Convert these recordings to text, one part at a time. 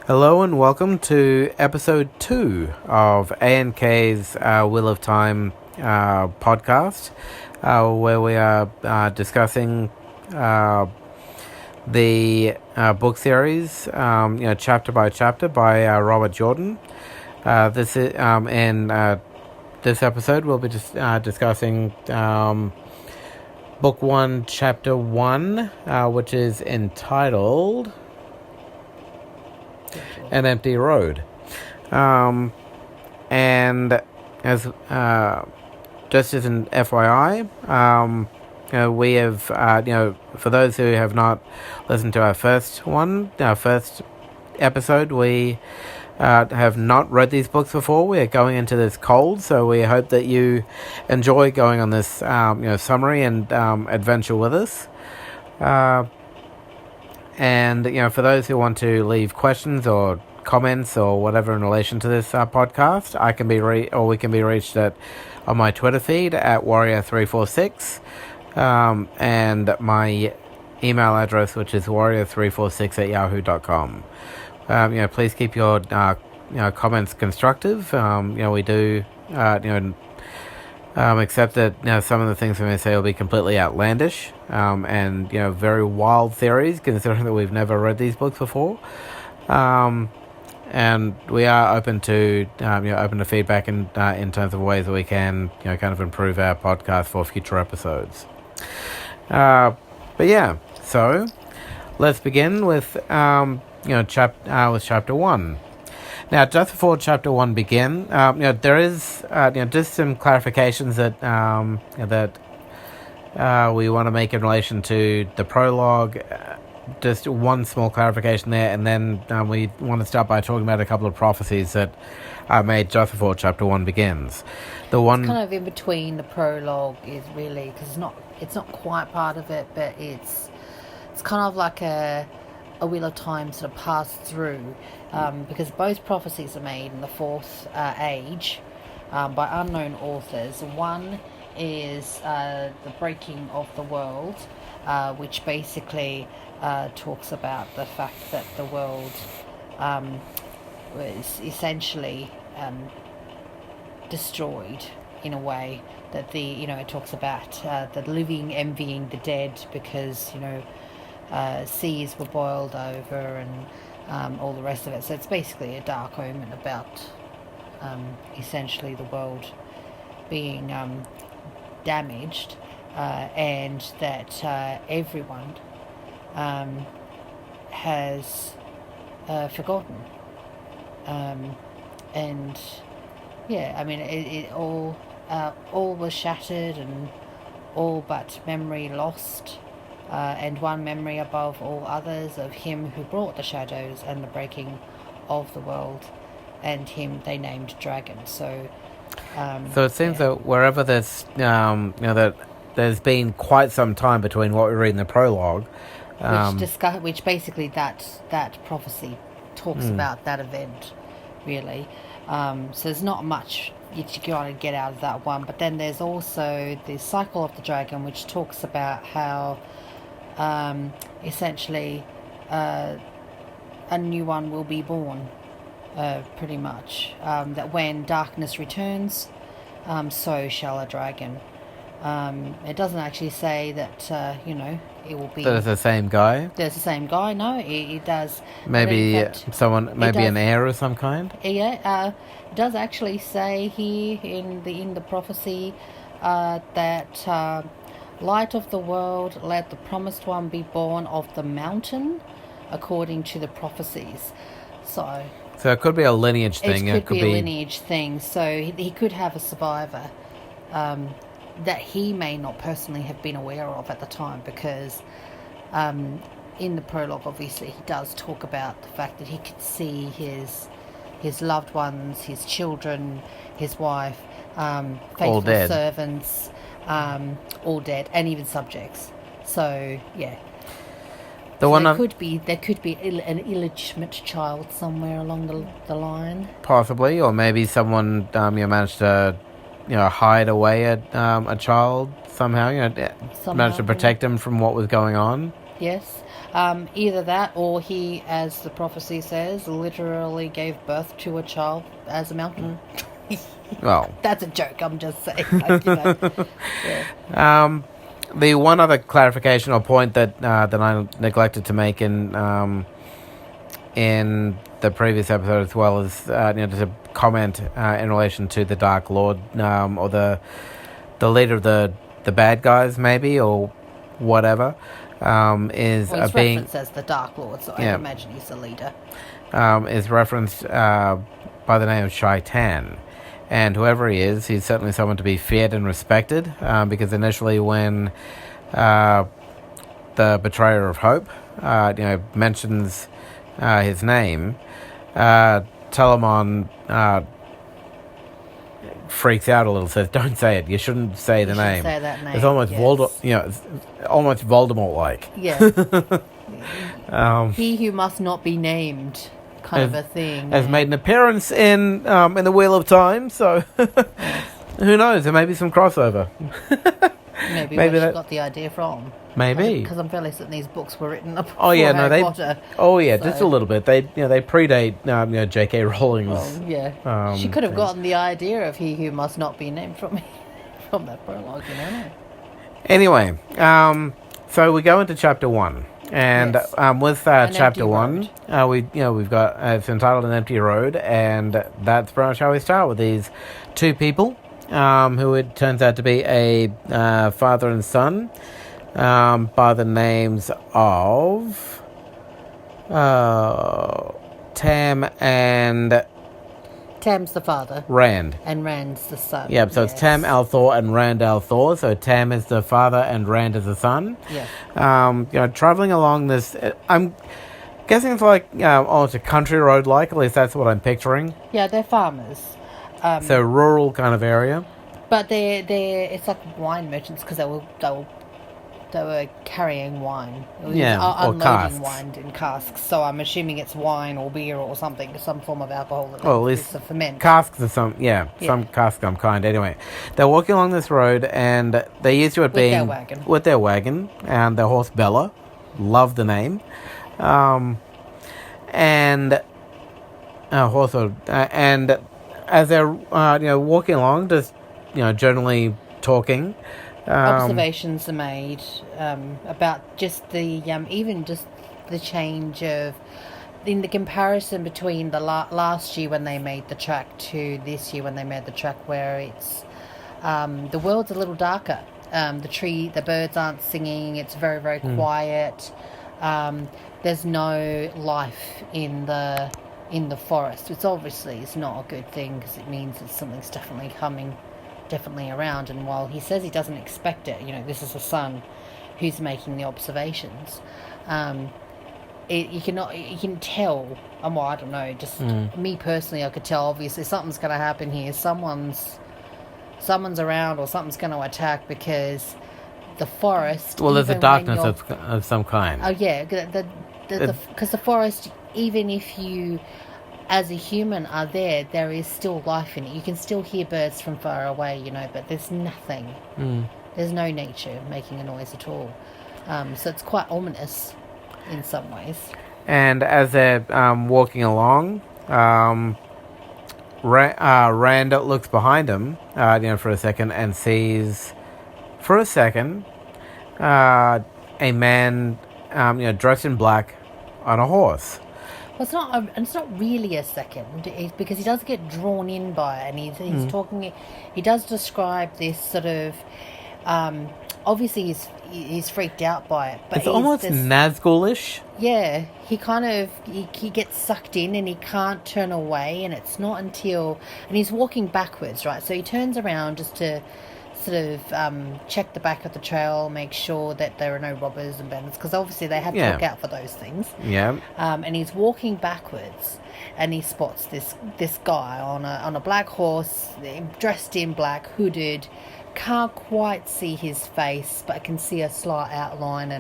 Hello and welcome to episode 2 of ANK's Wheel of Time podcast, where we are discussing the book series, chapter by chapter by Robert Jordan. This episode we'll be discussing book 1, chapter 1, which is entitled An Empty Road. And as just as an FYI, we have, for those who have not listened to our first episode, we have not read these books before. We are going into this cold, so we hope that you enjoy going on this, summary and adventure with us. And, for those who want to leave questions or comments or whatever in relation to this podcast, we can be reached on my Twitter feed at Warrior346, and my email address, which is warrior346@yahoo.com. Please keep your comments constructive. We do except that some of the things we may say will be completely outlandish and very wild theories, considering that we've never read these books before. And we are open to feedback in terms of ways that we can kind of improve our podcast for future episodes. So let's begin with chapter 1. Now, just before chapter 1 begin, there is just some clarifications that we want to make in relation to the prologue. Just one small clarification there, and then we want to start by talking about a couple of prophecies that are made just before chapter 1 begins. The one kind of in between the prologue is really, because it's not quite part of it, but it's kind of like a Wheel of Time sort of passed through, because both prophecies are made in the Fourth Age by unknown authors. One is the breaking of the world, which basically talks about the fact that the world was essentially destroyed in a way that it talks about the living envying the dead because seas were boiled over and all the rest of it. So it's basically a dark omen about essentially the world being damaged, and that everyone has forgotten. And yeah, I mean, it all was shattered and all but memory lost. And one memory above all others of him who brought the shadows and the breaking of the world, and him they named Dragon. So it seems that wherever there's that there's been quite some time between what we read in the prologue, which basically that prophecy talks about that event, really. So there's not much you got to get out of that one. But then there's also the cycle of the dragon, which talks about how essentially a new one will be born, pretty much, that when darkness returns, so shall a dragon. It doesn't actually say that it will be there's the same guy. There's the same guy. No, it does. Maybe an heir of some kind. Yeah, it does actually say here in the prophecy that light of the world, let the promised one be born of the mountain, according to the prophecies. So it could be a lineage thing. It could be a lineage thing. So he could have a survivor that he may not personally have been aware of at the time, because in the prologue, obviously, he does talk about the fact that he could see his loved ones, his children, his wife, faithful servants, all dead, and even subjects. So yeah, there could be an illegitimate child somewhere along the line, possibly, or maybe someone managed to hide away a child somehow. Managed to protect him from what was going on. Yes. Either that, or he, as the prophecy says, literally gave birth to a child as a mountain. Well, That's a joke. I'm just saying. Like, yeah. the one other clarification or point that I neglected to make in the previous episode as well is just a comment in relation to the Dark Lord, or the leader of the bad guys, maybe, or whatever, is Well, he's being referenced as the Dark Lord, so Yeah. I imagine he's the leader. is referenced by the name of Shaitan. And whoever he is, he's certainly someone to be feared and respected, because initially when the betrayer of hope mentions his name, Telamon freaks out a little, says, "Don't say it. You shouldn't say the You shouldn't name." say that name, It's almost yes. It's almost Voldemort-like. Yeah. He who must not be named, kind of a thing. Has made an appearance in the Wheel of Time, so who knows? There may be some crossover. Maybe maybe where that- she got the idea from. Maybe. Because I'm fairly certain these books were written up Oh yeah, before no, Harry Potter. just a little bit. They predate J.K. Rowling's. Well, yeah. She could have things. gotten the idea of he who must not be named from that prologue, you know. Anyway, so we go into chapter 1, and Yes. with An chapter empty 1, we've got it's entitled "An Empty Road," and that's pretty much how we start with these two people, who it turns out to be a father and son, by the names of Tam and Tam's the father, Rand. and Rand's the son. Yeah, so yes. it's Tam Althor and Rand Althor. So Tam is the father and Rand is the son. Yeah. Traveling along this, I'm guessing it's like it's a country road, like at least that's what I'm picturing. Yeah, they're farmers. So rural kind of area. But they're it's like wine merchants because they were carrying wine. It was Yeah, or unloading casks. wine in casks. So I'm assuming it's wine or beer or something, some form of alcohol that Well, at they least use to ferment. Casks of some casks of some kind. Anyway, they're walking along this road and they're used to it being their wagon. with their wagon and their horse Bella. Love the name. And as they're walking along, just generally talking. Observations are made about just the even just the change of in the comparison between the last year when they made the track to this year when they made the track, where it's the world's a little darker. The birds aren't singing. It's very, very quiet. There's no life in the forest. It's not a good thing because it means that something's definitely around. And while he says he doesn't expect it, this is the son who's making the observations. You can tell. Well, I don't know. Just me personally, I could tell. Obviously, something's going to happen here. Someone's around, or something's going to attack, because the forest. Well, there's a even darkness when you're- of some kind. Oh yeah, because the forest, even if you, as a human, are there is still life in it. You can still hear birds from far away, but there's nothing. There's no nature making a noise at all. So it's quite ominous in some ways. And as they're walking along, Rand looks behind him, for a second, and sees, for a second, a man, dressed in black, on a horse. Well, it's not really a second, because he does get drawn in by it, and he's talking. He does describe this sort of. Obviously, he's freaked out by it, but It's almost Nazgul-ish. Yeah, he kind of he gets sucked in and he can't turn away, and it's not until he's walking backwards, right? So he turns around just to sort of check the back of the trail, make sure that there are no robbers and bandits, because obviously they have to look out for those things. Yeah. And he's walking backwards, and he spots this guy on a black horse, dressed in black, hooded. Can't quite see his face, but I can see a slight outline,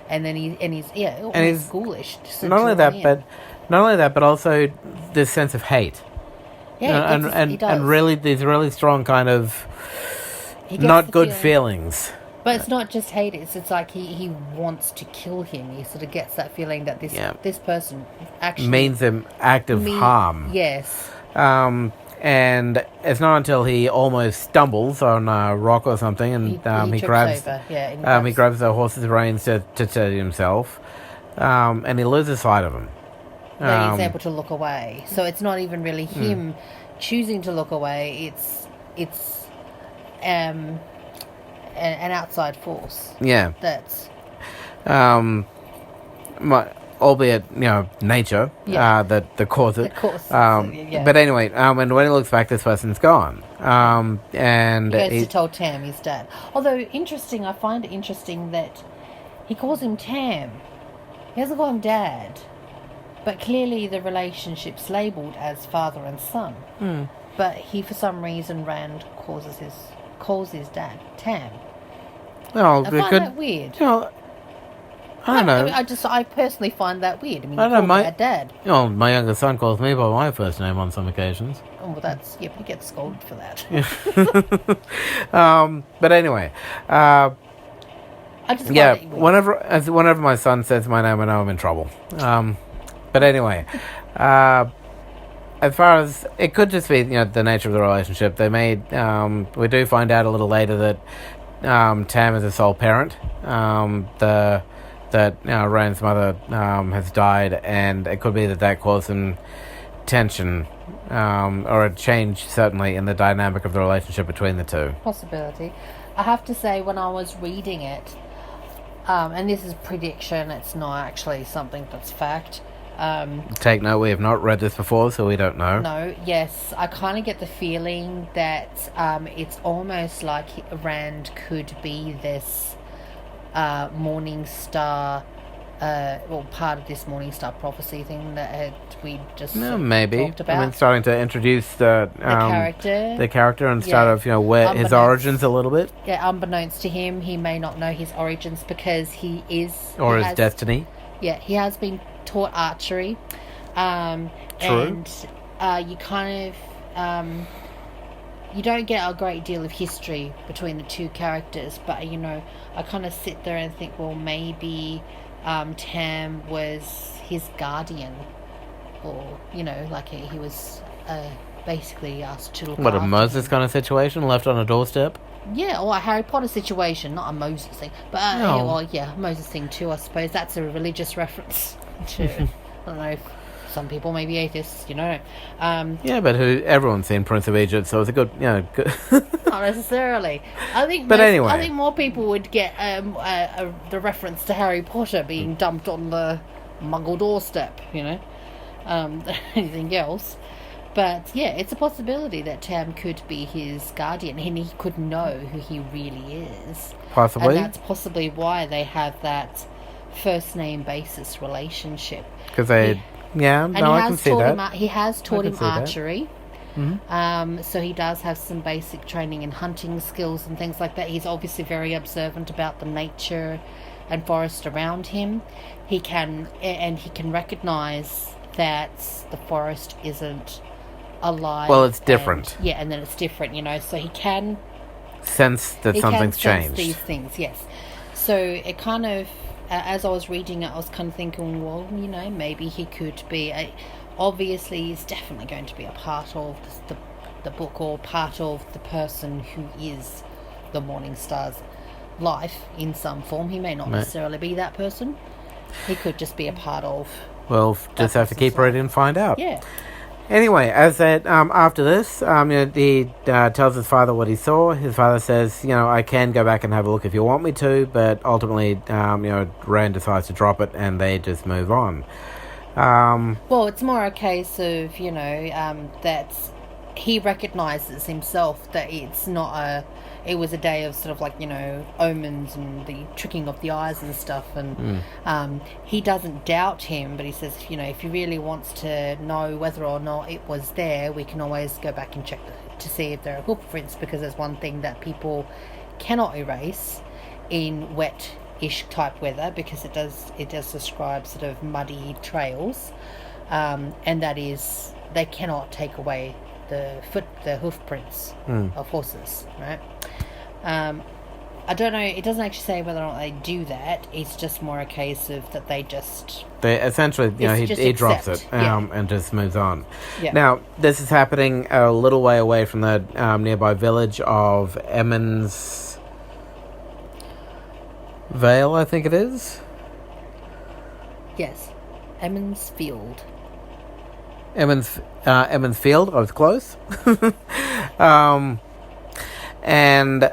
and then he's ghoulish. Not only that, but also this sense of hate. Yeah, and really these really strong kind of He gets not the good feeling- feelings. But it's not just hate. It's like he wants to kill him. He sort of gets that feeling that this person actually means him active harm. Yes. And it's not until he almost stumbles on a rock or something, and he grabs over. Yeah, he grabs the horse's reins to steady himself, and he loses sight of him. That he's able to look away. So it's not even really him choosing to look away. It's an outside force. Yeah. That's albeit nature that caused it. Of course. But anyway, and when he looks back, this person's gone. And he goes to tell Tam his dad. Although interesting, I find it interesting that he calls him Tam. He hasn't called him Dad. But clearly the relationship's labelled as father and son. But he, for some reason, Rand calls his dad Tam. Oh, I find that weird. I don't know. I personally find that weird. I mean, I don't know, my dad. My younger son calls me by my first name on some occasions. Oh, well, but he gets scolded for that. But anyway, I just find it weird. whenever my son says my name, I know I'm in trouble. But anyway, as far as it could just be, the nature of the relationship. They made. We do find out a little later that Tam is a sole parent. That Rand's mother has died, and it could be that caused some tension, or a change certainly in the dynamic of the relationship between the two. Possibility. I have to say, when I was reading it, and this is prediction, it's not actually something that's fact. Take note, we have not read this before, so we don't know. No, yes. I kind of get the feeling that it's almost like Rand could be this Morning Star, part of this Morning Star prophecy thing that we just maybe talked about. I mean, starting to introduce the character and start where his origins a little bit. Yeah, unbeknownst to him, he may not know his origins because his destiny. Yeah, he has been taught archery, True. and you kind of you don't get a great deal of history between the two characters, but I kind of sit there and think, well, maybe Tam was his guardian, or he was basically asked to look What, a after Moses him. kind of situation, left on a doorstep? Yeah, or a Harry Potter situation, not a Moses thing. But, a Moses thing too, I suppose. That's a religious reference to, I don't know, some people may be atheists, Yeah, but everyone's seen Prince of Egypt, so it's a good, good. Not necessarily. I think more people would get the reference to Harry Potter being dumped on the Muggle doorstep, than anything else. But yeah, it's a possibility that Tam could be his guardian, and he could know who he really is. Possibly. And that's possibly why they have that first name basis relationship. Because I can see that. He has taught him archery. Mm-hmm. So he does have some basic training in hunting skills and things like that. He's obviously very observant about the nature and forest around him. He can recognize that the forest isn't alive. Well, it's different. And then it's different, so he can sense that something's changed. These things, yes. So it kind of, as I was reading it, I was kind of thinking, well, maybe he could be obviously he's definitely going to be a part of the book, or part of the person who is the Morning Star's life in some form. He may not necessarily be that person. He could just be a part of. Well, just have to keep reading and find out. Yeah. Anyway, as said, after this, he tells his father what he saw. His father says, I can go back and have a look if you want me to, but ultimately, Rand decides to drop it, and they just move on. Well, it's more a case of, that he recognises himself that it was a day of sort of like, omens and the tricking of the eyes and stuff, and he doesn't doubt him, but he says, if he really wants to know whether or not it was there, we can always go back and check to see if there are hoof prints, because there's one thing that people cannot erase in wet-ish type weather, because it does describe sort of muddy trails, and that is, they cannot take away the hoof prints of horses, right? I don't know. It doesn't actually say whether or not they do that. It's just more a case of that they just. They essentially, he drops it and just moves on. Yeah. Now, this is happening a little way away from the nearby village of Emmons Vale, I think it is. Yes, Emmons Field. Emmons Field. I was close. And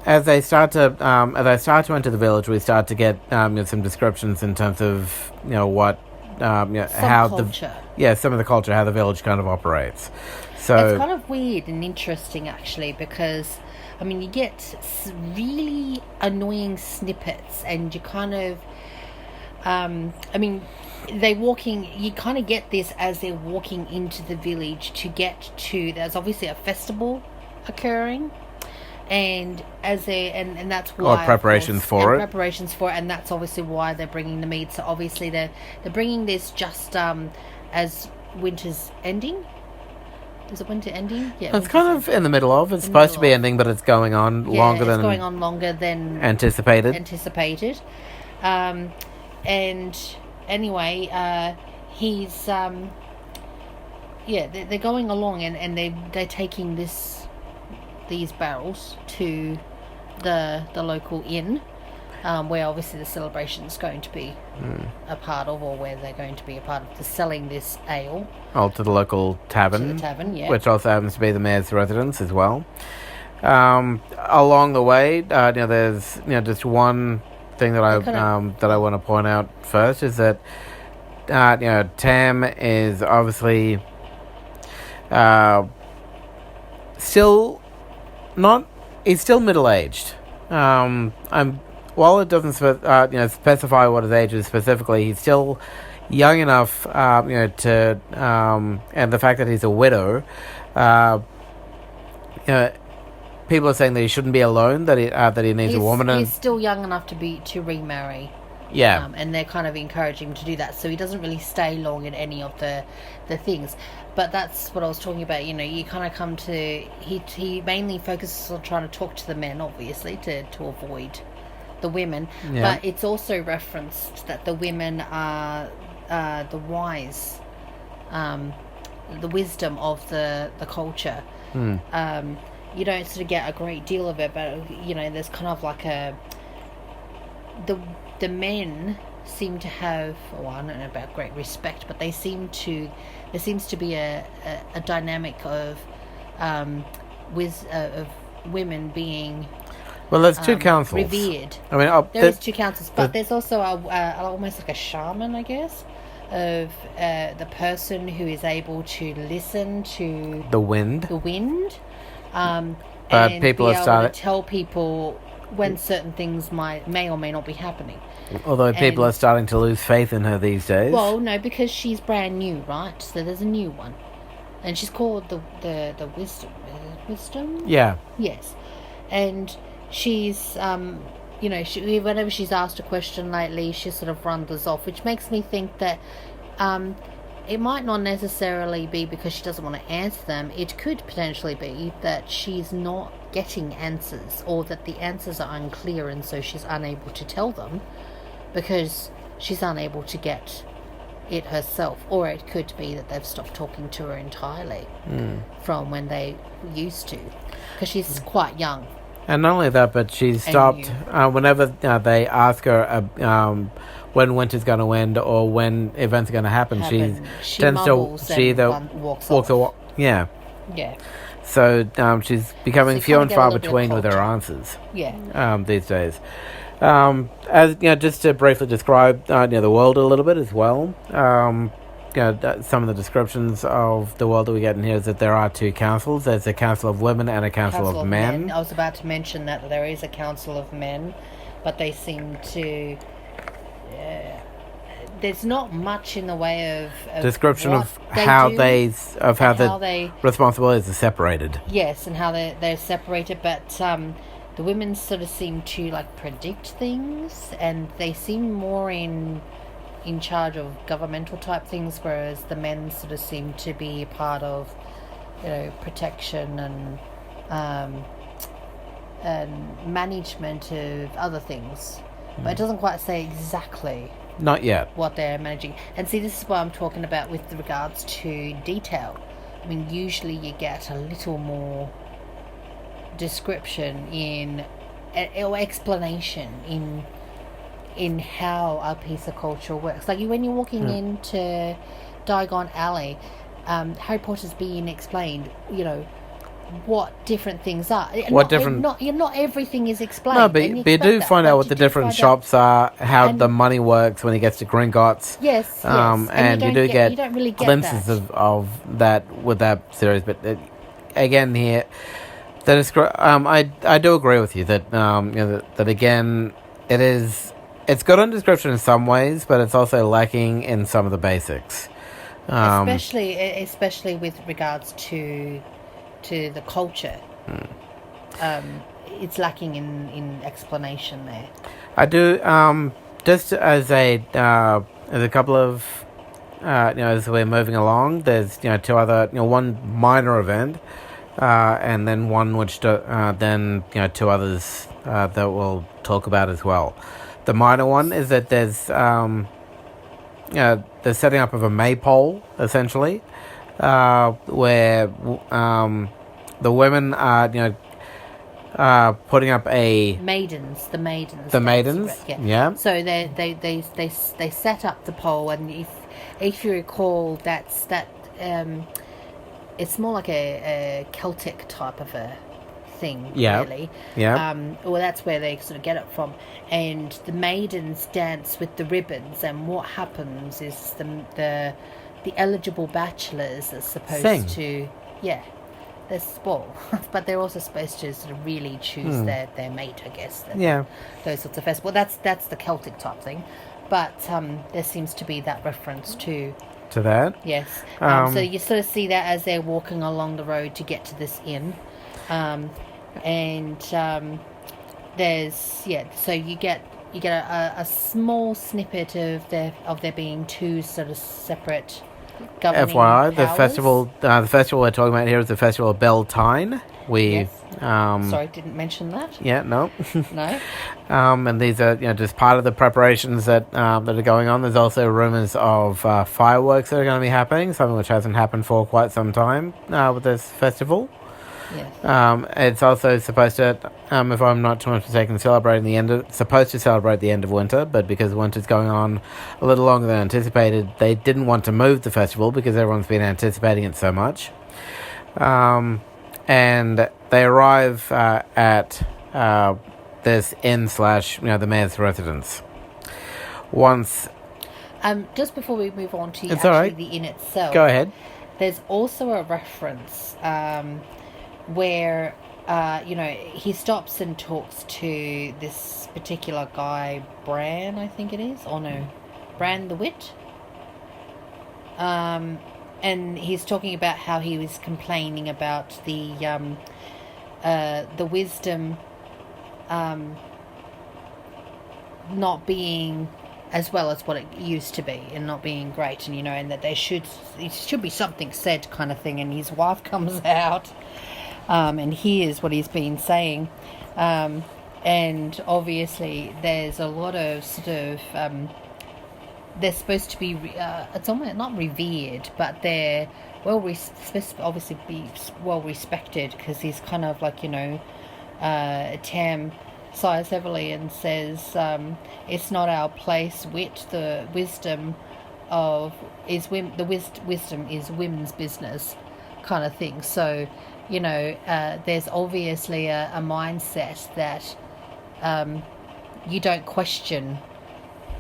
as they start to enter the village, we start to get some descriptions in terms of what how culture. some of the culture, how the village kind of operates. So It's kind of weird and interesting actually, because I mean you get really annoying snippets, and you kind of you kind of get this as they're walking into the village to get to. There's obviously a festival occurring. And as and that's why preparations for it, and that's obviously why they're bringing the meat. So obviously they're bringing this just as winter's ending. Is it winter ending? Yeah, it's kind of in the middle of. It's supposed to be ending, but it's going on longer than anticipated. And anyway, he's they're going along, and they're taking these barrels to the local inn, where obviously the celebration is going to be a part of, or where they're going to be a part of selling this ale. Oh, to the local tavern. To the tavern, yeah. Which also happens to be the mayor's residence as well. Along the way, there's just one thing that I want to point out first is that Tam is obviously he's still middle-aged. While it doesn't specify what his age is specifically, he's still young enough to and the fact that he's a widow, people are saying that he shouldn't be alone, that he needs a woman. He's still young enough to remarry. Yeah. And they're kind of encouraging him to do that, so he doesn't really stay long in any of the things. But that's what I was talking about. You kind of come to he mainly focuses on trying to talk to the men, obviously, to avoid the women. Yeah. But it's also referenced that the women are the wise, the wisdom of the culture. You don't sort of get a great deal of it, but there's kind of like the men seem to have, I don't know about great respect, but there seems to be a dynamic of women being there's two councils revered. I mean, there's two councils, but there's also almost like a shaman, I guess, of the person who is able to listen to the wind, but and people be have able started to tell people when certain things may or may not be happening. Although people are starting to lose faith in her these days. Well, no, because she's brand new, right? So there's a new one, and she's called the wisdom. Wisdom? Yeah. Yes, and she's whenever she's asked a question lately, she sort of runs off, which makes me think that it might not necessarily be because she doesn't want to answer them. It could potentially be that she's not getting answers, or that the answers are unclear, and so she's unable to tell them because she's unable to get it herself. Or it could be that they've stopped talking to her entirely from when they used to, because she's quite young. And not only that, but she's stopped whenever they ask her when winter's going to end or when events are going to happen. She tends to walks away. Yeah. So she's becoming few and far between with her answers. Yeah. These days. As just to briefly describe the world a little bit as well. Some of the descriptions of the world that we get in here is that there are two councils. There's a council of women and a council of men. I was about to mention that there is a council of men, but they seem to... there's not much in the way of description of how the responsibilities are separated. Yes, and how they're separated, but the women sort of seem to predict things, and they seem more in charge of governmental type things, whereas the men sort of seem to be part of protection and management of other things, but it doesn't quite say exactly Not yet. what they're managing. And see, this is what I'm talking about with regards to detail. I mean, usually you get a little more description or explanation in how a piece of culture works. Like when you're walking into Diagon Alley, Harry Potter's being explained, what different things are. Not everything is explained. No, but you do find out what the different shops are, how the money works when he gets to Gringotts. Yes. And you don't really get glimpses that. of that with that series. But again, here, that is, I do agree with you that that again, it's good on description in some ways, but it's also lacking in some of the basics. Especially with regards to the culture. It's lacking in explanation there. I do, just as a couple of, as we're moving along, there's, two other, one minor event, and then one which, then, two others, that we'll talk about as well. The minor one is that there's, the setting up of a maypole, essentially, where the women are, putting up the maidens. Yeah. So they set up the pole, and if you recall, it's more like a Celtic type of a thing, really. Yeah. Well, that's where they sort of get it from. And the maidens dance with the ribbons, and what happens is the eligible bachelors are supposed to, but they're also supposed to sort of really choose their mate, I guess. Those sorts of festivals. That's the Celtic type thing, but there seems to be that reference to that. Yes. So you sort of see that as they're walking along the road to get to this inn, there's So you get a small snippet of there being two sort of separate governing FYI, powers. the festival we're talking about here is the Festival of Beltane. Sorry, didn't mention that. Yeah, no. No. And these are just part of the preparations that are going on. There's also rumours of fireworks that are going to be happening, something which hasn't happened for quite some time with this festival. Yes. It's also supposed to, if I'm not too much mistaken, supposed to celebrate the end of winter, but because winter's going on a little longer than anticipated, they didn't want to move the festival because everyone's been anticipating it so much. And they arrive at this inn / the mayor's residence. Once... just before we move on to the inn itself... Go ahead. There's also a reference where, he stops and talks to this particular guy, Bran, I think it is. Oh, no. Bran the Wit. And he's talking about how he was complaining about the wisdom not being as well as what it used to be, and not being great, and and that it should be something said, kind of thing. And his wife comes out and hears what he's been saying, and obviously there's a lot of sort of they're supposed to be it's almost not revered, but they're obviously be well respected, because he's kind of like Tam sighs heavily and says, it's not our place, wit, the wisdom is women's business, kind of thing. So there's obviously a mindset that you don't question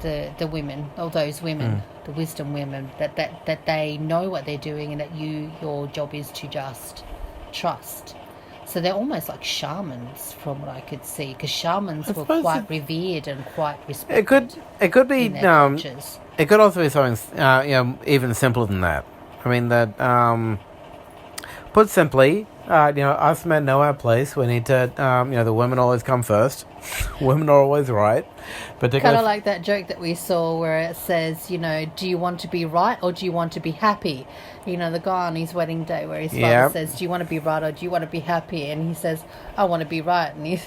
the women, or those women, the wisdom women, that they know what they're doing, and that your job is to just trust. So they're almost like shamans, from what I could see, because shamans were quite revered and quite respected. It could be in their cultures. It could also be something even simpler than that. I mean that put simply, us men know our place. We need to, the women always come first. Women are always right. Kind of like that joke that we saw where it says, do you want to be right or do you want to be happy? The guy on his wedding day where his father says, do you want to be right or do you want to be happy? And he says, I want to be right. And he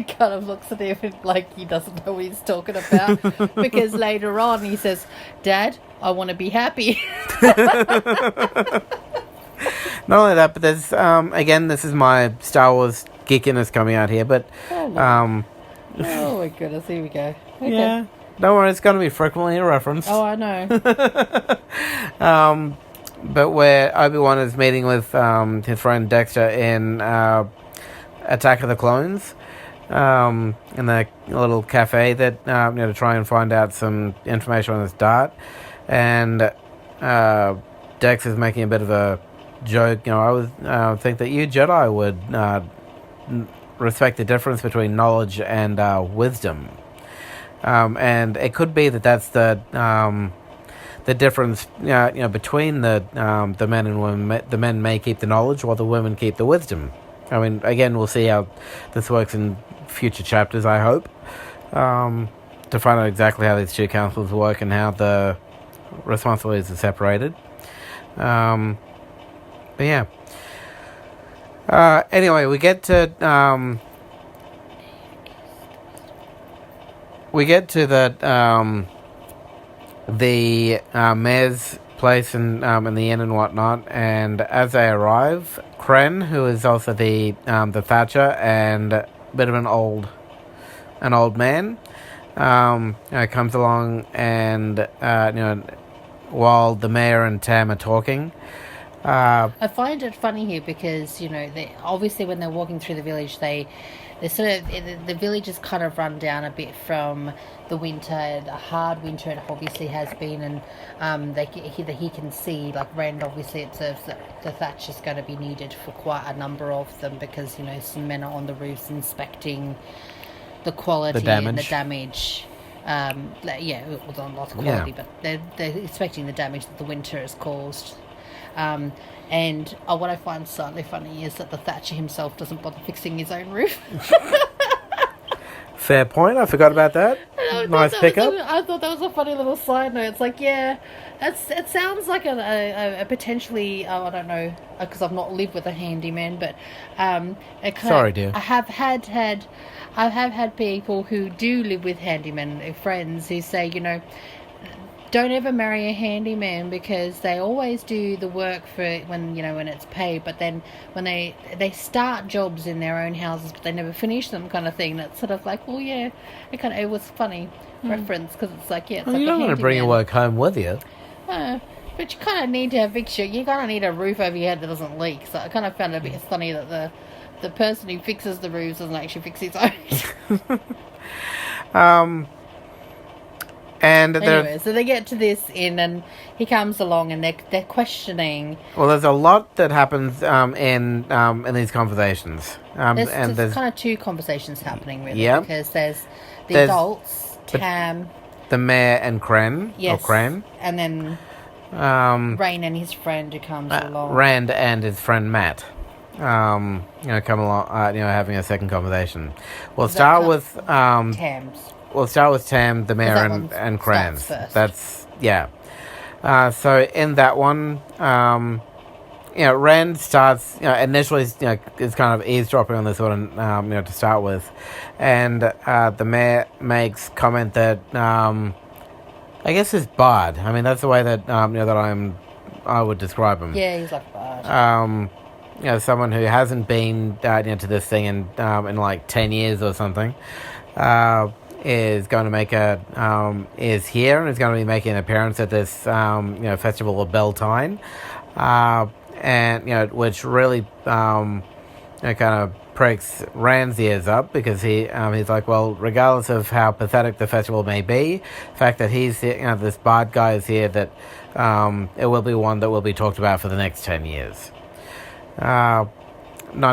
kind of looks at him like he doesn't know what he's talking about. Because later on he says, Dad, I want to be happy. Not only that, but there's, again, this is my Star Wars geekiness coming out here, but... Oh my goodness, here we go. Okay. Yeah, don't worry, it's going to be frequently referenced. Oh, I know. But where Obi-Wan is meeting with his friend Dexter in Attack of the Clones, in the little cafe that to try and find out some information on this dart, and Dex is making a bit of a joke. I would think that you Jedi would respect the difference between knowledge and wisdom, and it could be that that's the difference between the men and women. The men may keep the knowledge while the women keep the wisdom. I mean, again, we'll see how this works in future chapters, I hope, to find out exactly how these two councils work and how the responsibilities are separated. But yeah. Anyway, we get to the mayor's place in the inn and whatnot, and as they arrive, Kren, who is also the Thatcher and a bit of an old man, comes along, and while the mayor and Tam are talking. I find it funny here because they obviously when they're walking through the village, they sort of the village is kind of run down a bit from the winter, the hard winter it obviously has been, and he can see, like Rand obviously observes that the thatch is going to be needed for quite a number of them because some men are on the roofs inspecting the quality and the damage. Well, not the quality, but they're inspecting the damage that the winter has caused. And what I find slightly funny is that the Thatcher himself doesn't bother fixing his own roof. Fair point. I forgot about that. Nice pickup. I thought that was a funny little side note. It's like, it sounds like a potentially, I don't know, because I've not lived with a handyman, but sorry, dear. I have had people who do live with handymen, friends, who say, don't ever marry a handyman because they always do the work for when it's paid, but then when they start jobs in their own houses but they never finish them, kind of thing. That's sort of like, well, yeah, it was funny reference because it's like, it's like you don't want to bring your work home with you. But you kind of need to have you kind of need a roof over your head that doesn't leak. So I kind of found it a bit funny that the person who fixes the roofs doesn't actually fix his own. And anyway, so they get to this inn, and he comes along, and they're questioning. Well, there's a lot that happens in these conversations. There's kind of two conversations happening, really. Yeah. Because there's adults, Tam, the mayor, and Kren. Yes. Or Kren. And then Rain and his friend who comes along. Rand and his friend Matt. Come along. Having a second conversation. We'll start with Tam's. We'll start with Tam, the mayor, and Kran. That's so in that one, Rand starts. Initially, is kind of eavesdropping on this one, to start with, and the mayor makes comment that I guess is Bard. I mean, that's the way that that I would describe him. Yeah, he's like Bard. Someone who hasn't been to this thing in like 10 years or something. Is going to make is here and is going to be making an appearance at this festival of Beltane, and which really kind of pricks Rand's ears up because he's like, well, regardless of how pathetic the festival may be, the fact that he's this Bard guy is here, that it will be one that will be talked about for the next 10 years. Not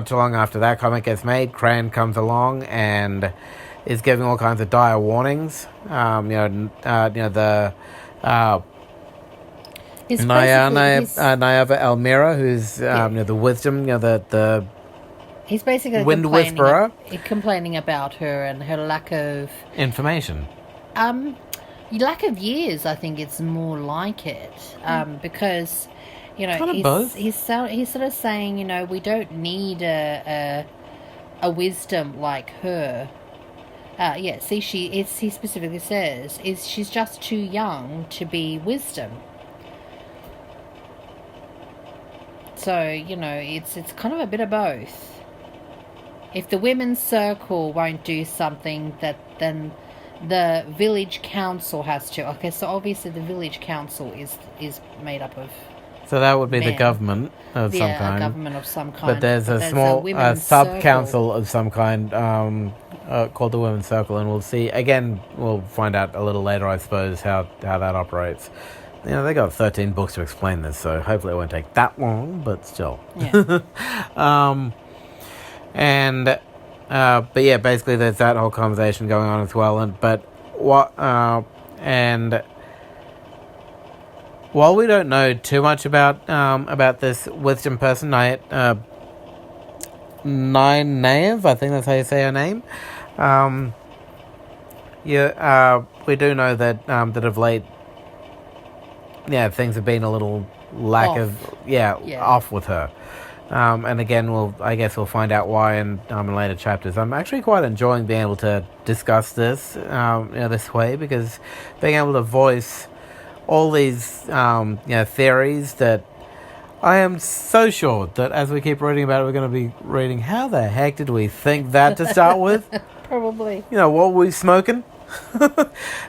too long after that comment gets made, Kran comes along and is giving all kinds of dire warnings. He's He's basically Nyava Elmira, who's the wisdom, the he's basically Wind Whisperer. complaining about her and her lack of information. Lack of years. I think it's more like it because he's sort of saying we don't need a wisdom like her. He specifically says she's just too young to be wisdom. So, it's kind of a bit of both. If the women's circle won't do something, then the village council has to. Okay, so obviously the village council is made up of. So that would be men. The government of some kind. A government of some kind. But there's a small sub-council of some kind called the Women's Circle, and we'll see. Again, we'll find out a little later, I suppose, how that operates. They got 13 books to explain this, so hopefully it won't take that long, but still. Yeah. But yeah, basically there's that whole conversation going on as well. And while we don't know too much about this wisdom person, Nynaeve, I think that's how you say her name. We do know that that of late, things have been a little off with her. And again, I guess we'll find out why in later chapters. I'm actually quite enjoying being able to discuss this, this way, because being able to voice all these, theories that I am so sure that as we keep reading about it, we're going to be reading, how the heck did we think that to start with? Probably. What were we smoking? Must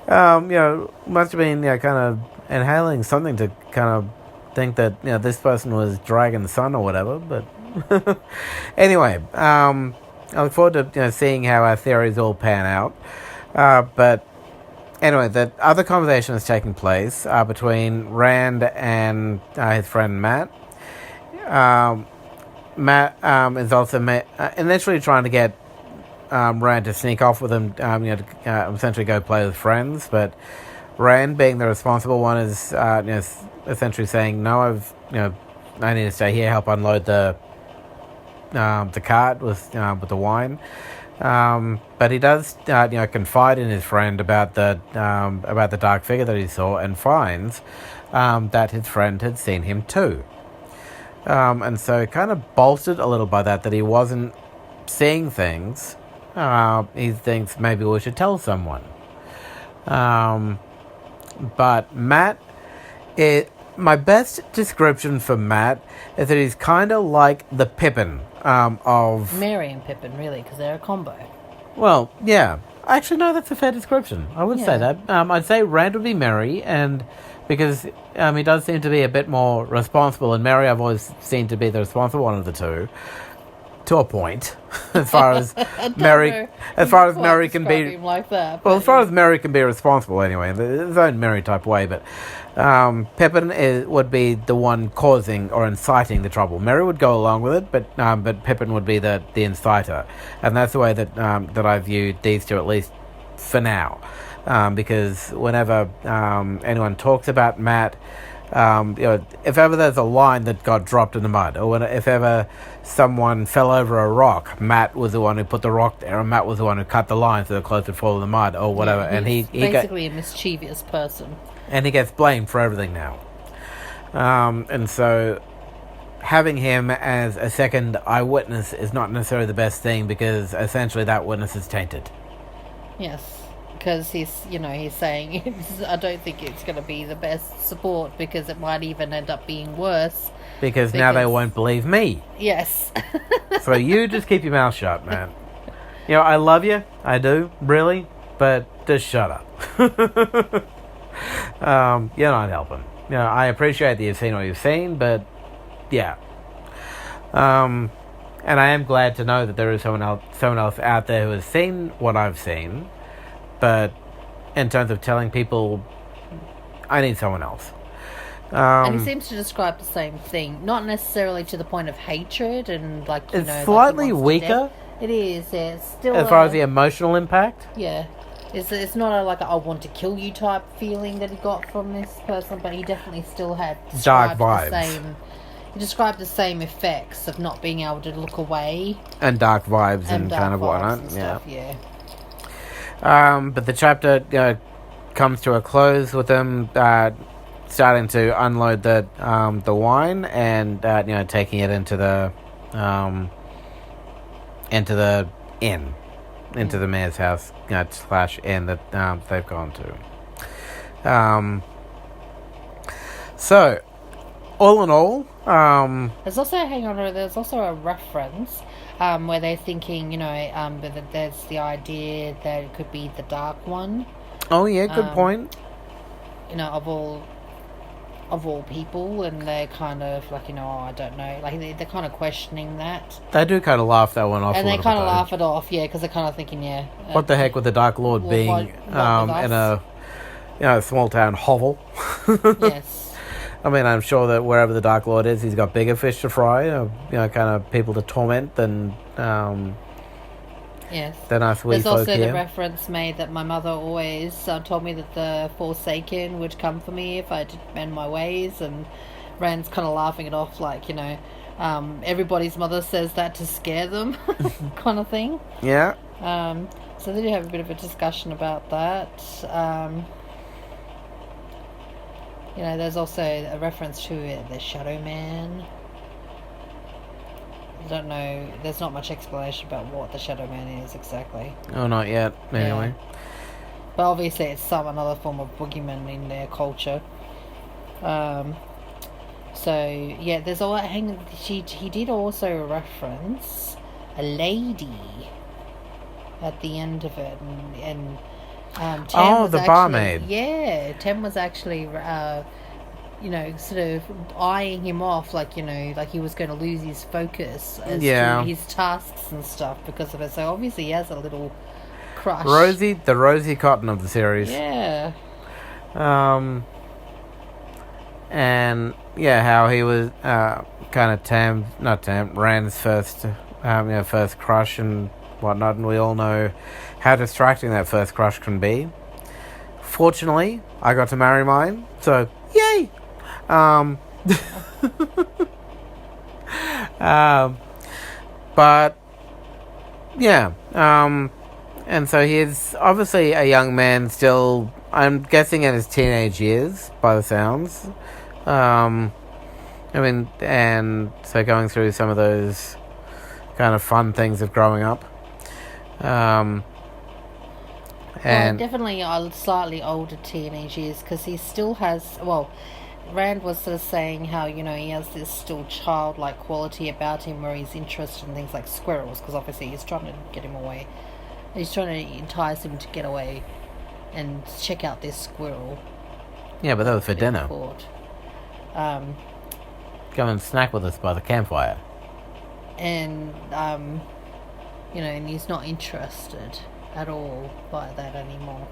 have been, kind of inhaling something to kind of think that this person was Dragon Sun or whatever. But anyway, I look forward to seeing how our theories all pan out. But anyway, the other conversation is taking place between Rand and his friend Mat. Mat is also initially trying to get Rand to sneak off with him, to essentially go play with friends, but Rand, being the responsible one, is essentially saying, no, I need to stay here, help unload the cart with the wine. But he does confide in his friend about the dark figure that he saw, and finds that his friend had seen him too. And so kind of bolstered a little by that he wasn't seeing things. He thinks maybe we should tell someone. But Mat, my best description for Mat is that he's kind of like the Pippin of... Merry and Pippin, really, because they're a combo. Well, yeah. Actually, no, that's a fair description. I would say that. I'd say Rand would be Merry, and because he does seem to be a bit more responsible, and Merry I've always seen to be the responsible one of the two. To a point, as far as Merry can be like that. Well, as far as Merry can be responsible anyway, in his own Merry type way. But Pippin would be the one causing or inciting the trouble. Merry would go along with it, but Pippin would be the inciter, and that's the way that that I view these two, at least for now, because whenever anyone talks about Mat. If ever there's a line that got dropped in the mud, or if ever someone fell over a rock, Mat was the one who put the rock there, and Mat was the one who cut the line so the clothes would fall in the mud, or whatever. Yeah, and he basically a mischievous person. And he gets blamed for everything now. And so having him as a second eyewitness is not necessarily the best thing, because essentially that witness is tainted. Yes. Because he's saying, I don't think it's going to be the best support, because it might even end up being worse. Because now they won't believe me. Yes. So you just keep your mouth shut, man. I love you. I do, really. But just shut up. You're not helping. I appreciate that you've seen what you've seen, but yeah. And I am glad to know that there is someone else out there who has seen what I've seen. But in terms of telling people, I need someone else. And he seems to describe the same thing, not necessarily to the point of hatred and it's slightly weaker. It is, yeah. It's still as far as the emotional impact. Yeah, It's not a, like a I want to kill you type feeling that he got from this person, but he definitely still had Dark described vibes. the same. He described the same effects of not being able to look away And dark vibes and dark kind of vibes whatnot. and Yeah. stuff. Yeah. But the chapter comes to a close with them starting to unload the wine and taking it into the inn, into the mayor's house / inn that they've gone to. So, all in all, There's also there's also a reference where they're thinking, that there's the idea that it could be the Dark One, oh yeah, good point. Of all people, and they're kind of like, I don't know, like they're kind of questioning that, They do kind of laugh that one off, and a they little kind bit, of though. laugh it off, because they're kind of thinking, What the heck with the Dark Lord Well, being what with in us? a small town hovel? Yes. I mean, I'm sure that wherever the Dark Lord is, he's got bigger fish to fry, kind of people to torment than Yes. than us wee There's folk also here. the reference made that my mother always told me that the Forsaken would come for me if I did mend my ways, and Rand's kind of laughing it off like, everybody's mother says that to scare them, kind of thing. Yeah. So they do have a bit of a discussion about that. There's also a reference to the Shadow Man. I don't know. There's not much explanation about what the Shadow Man is exactly. Oh, not yet. Anyway. But obviously it's another form of boogeyman in their culture. So yeah, there's all. He did also reference a lady at the end of it, and Tem Oh, was the actually, barmaid. Yeah, Tem was actually sort of eyeing him off, like he was going to lose his focus as to his tasks and stuff because of it. So obviously he has a little crush. The Rosie Cotton of the series. Yeah. And yeah, how he was kind of Rand's first first crush and whatnot, and we all know how distracting that first crush can be. Fortunately, I got to marry mine, so yay! But yeah, and so he's obviously a young man still. I'm guessing in his teenage years, by the sounds. And so going through some of those kind of fun things of growing up. And definitely slightly older teenage years, because he still has. Well, Rand was sort of saying how he has this still childlike quality about him, where he's interested in things like squirrels, because obviously he's trying to get him away. He's trying to entice him to get away and check out this squirrel. Yeah, but that was for dinner. Come and snack with us by the campfire. And and he's not interested at all by that anymore.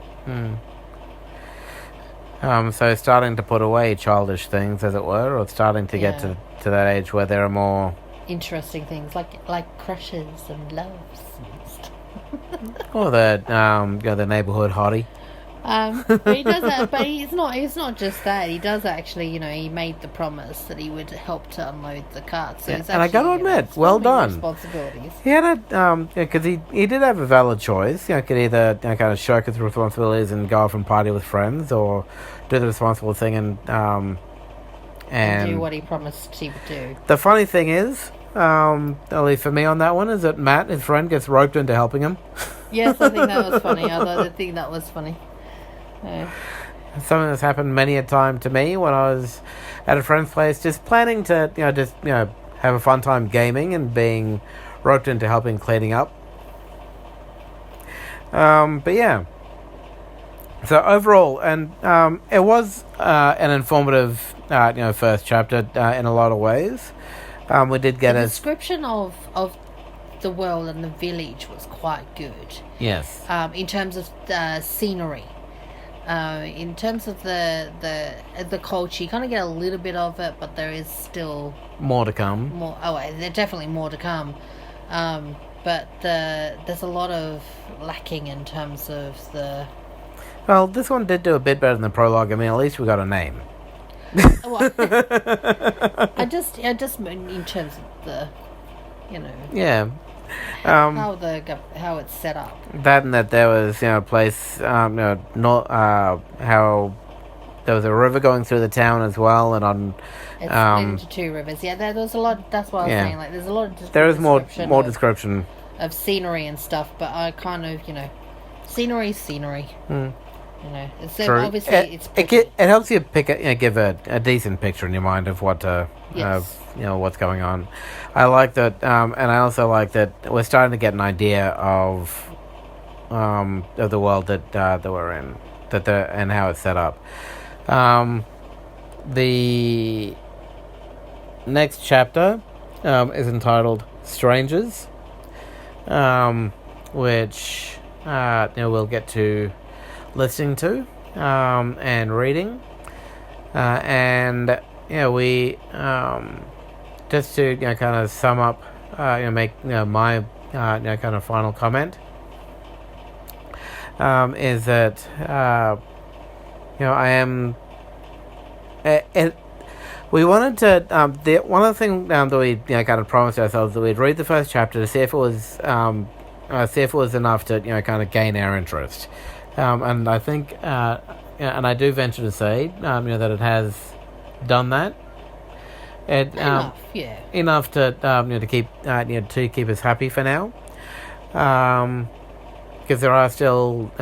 So starting to put away childish things, as it were, or starting to get to that age where there are more interesting things like crushes and loves and stuff. or the neighborhood hottie. But he does that. But he's not just that. He does actually. He made the promise that he would help to unload the cart. So he's and I got to admit, well done. Responsibilities. He had because he did have a valid choice. Could either kind of shirk his responsibilities and go off and party with friends, or do the responsible thing and do what he promised he would do. The funny thing is, at least for me on that one, is that Matt, his friend, gets roped into helping him. Yes, I think that was funny. I think that was funny. Something that's happened many a time to me when I was at a friend's place, just planning to have a fun time gaming and being roped into helping cleaning up. But yeah. So overall, and it was an informative, first chapter in a lot of ways. We did get the description of the world and the village was quite good. Yes. In terms of the scenery. In terms of the culture, you kind of get a little bit of it, but there is still more to come. There's definitely more to come. but there's a lot of lacking in terms of the. Well, this one did do a bit better than the prologue. I mean, at least we got a name. Well, I just mean in terms of the, Yeah. how it's set up. That and that there was, a place, not how there was a river going through the town as well, and on. It's split into two rivers. Yeah, there was a lot. That's what I was saying. Like, there's a lot of. There is more description of scenery and stuff, but I kind of, scenery. It's True. Obviously it's pretty. It helps you give a decent picture in your mind of what what's going on. I like that, and I also like that we're starting to get an idea of the world that we're in, and how it's set up. The next chapter is entitled "Strangers," which we'll get to listening to and reading, and we just to kind of sum up, make my kind of final comment is that I am. We wanted to. One of the things that we kind of promised ourselves that we'd read the first chapter to see if it was enough to kind of gain our interest, and I think and I do venture to say that it has done that. Enough to to keep us happy for now, because there are still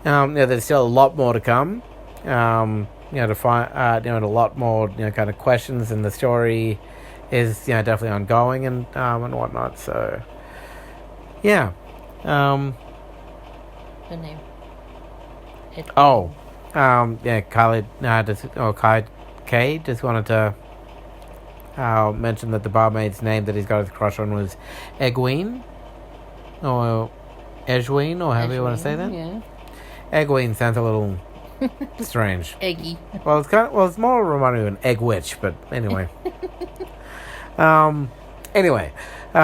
there's still a lot more to come. To find a lot more kind of questions, and the story is definitely ongoing and whatnot. So yeah. The name. Khalid Khalid K just wanted to mention that the barmaid's name that he's got his crush on was Egwene, or Egwene, or however you want to say that. Yeah. Egwene sounds a little strange. Eggy. Well, it's more reminding of an egg witch, but anyway.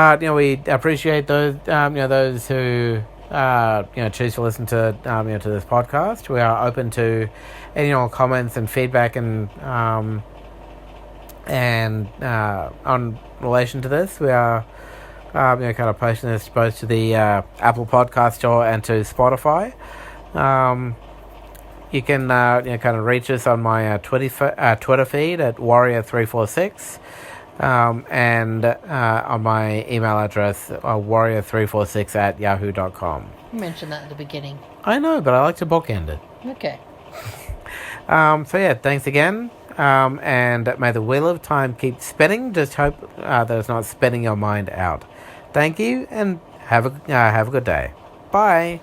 We appreciate those those who choose to listen to to this podcast. We are open to any comments and feedback and on relation to this. We are kind of posting this both to the Apple Podcast Store and to Spotify. You can kind of reach us on my Twitter feed at Warrior346, and on my email address warrior346@yahoo.com. You mentioned that at the beginning. I know, but I like to bookend it. Okay. Thanks again, and may the wheel of time keep spinning. Just hope that it's not spinning your mind out. Thank you, and have a good day. Bye.